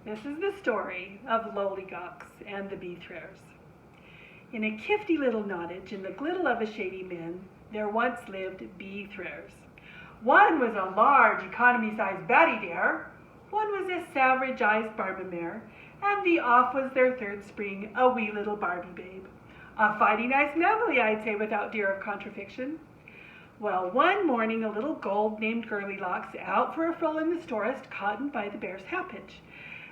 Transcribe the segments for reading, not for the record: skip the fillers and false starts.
This is the story of Loldigocks and the Bee Threars. In a kifty little nottage in the gliddle of a shady min, there once lived Bee Threars. One was a large economy-sized batty dare, one was a savage-eyed barbamare, and the off was their third spring, a wee little Barbie babe. A fighty nice family, I'd say, without dear of contrafiction. Well, one morning a little gold named Girlylocks, out for a stroll in the forest, caught by the bear's happage,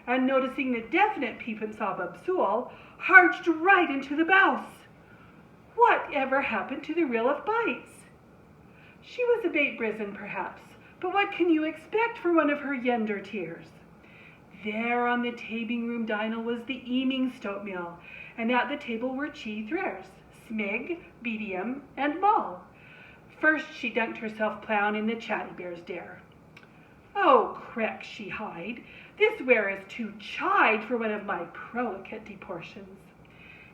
and noticing the definite peep and sob of Sewell, harged right into the bouse. What ever happened to the reel of bites? She was a bait brizen, perhaps, but what can you expect for one of her yender tears? There on the tabing room dinel was the eaming stoatmeal, and at the table were Bee Threars, Smig, Bedium, and Moll. First she dunked herself plown in the chatty bear's dare. "Oh, creck," she hied, "this ware is too chide for one of my prolicate deportions."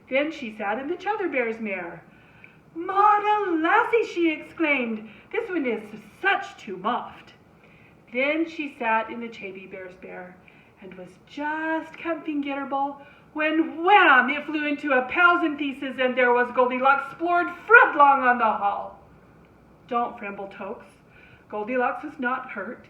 Then she sat in the chother bear's mare. "Maud a lassie," she exclaimed, "this one is such too moft." Then she sat in the chavy bear's bear, and was just comfing Gitterball, when wham, it flew into a thousand pieces, and there was Goldilocks splored frodlong on the hall. Don't frimble, Tokes. Goldilocks was not hurt.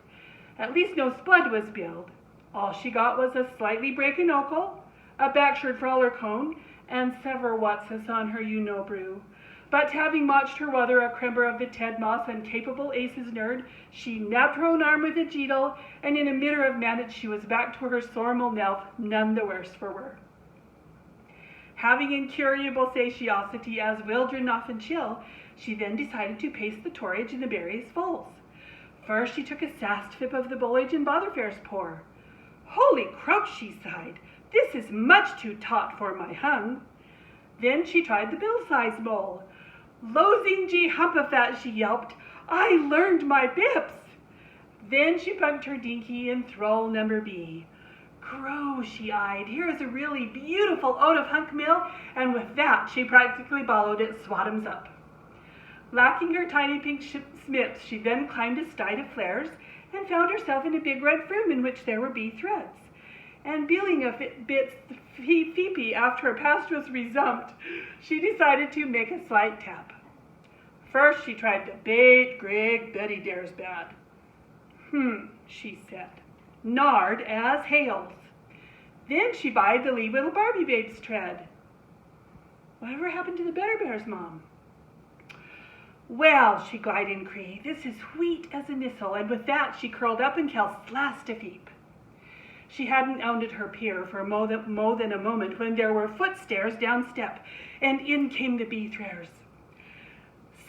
At least no splud was billed. All she got was a slightly breaking ocle, a backshirred for all her cone, and sever watsas on her you-know-brew. But having watched her wother a crember of the Tedmoss and capable aces nerd, she nabbed her own arm with a jeedle, and in a mitter of manage she was back to her sormal nelf, none the worse for her. Having incurable satiosity as Wildren often chill, she then decided to paste the torage in the berries fulls. First she took a sast fip of the bolage in Botherfair's pour. "Holy croak," she sighed, "this is much too taut for my hung." Then she tried the bill-size bowl. "Losing gee humpafat," she yelped, "I learned my bips." Then she punked her dinky in thrall number B. "Crow," she eyed, "here is a really beautiful oat of hunk mill," and with that she practically ballowed it swatums up. Lacking her tiny pink smips, she then climbed a stide of flares and found herself in a big red room in which there were bee threads. And being a bit feepy after her past was resumped, she decided to make a slight tap. First she tried the bait Grig Betty Dares bad. She said, "Nard as hails." Then she buyed the lee little Barbie babe's tread. Whatever happened to the Better Bear's mom? "Well," she glided in Cree, "this is wheat as a missile," and with that she curled up and kelsed last a feep. She hadn't ounded her peer for mo than a moment when there were footstairs down step, and in came the Bee Threars.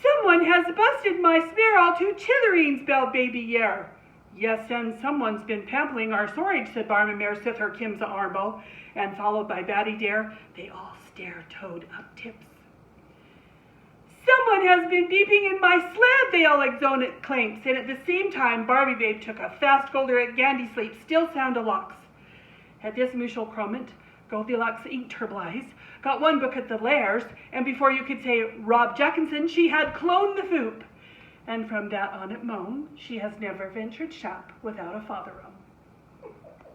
"Someone has busted my spear all to chitherings," belled Baby Yare. "Yes, and someone's been pampling our storage," said Barmamare, sith her Kimsa Armbo, and followed by Batty Dare, they all stare-toed up tips. "Someone has been beeping in my sled," they all exclaimed, and at the same time Barbie Babe took a fast golder at Gandy Sleep, still sound a-locks. At this mutual cromant, Goldilocks inked her blies, got one book at the Lairs, and before you could say Rob Jackinson, she had cloned the foop. And from that on at Moan, she has never ventured shop without a father-o.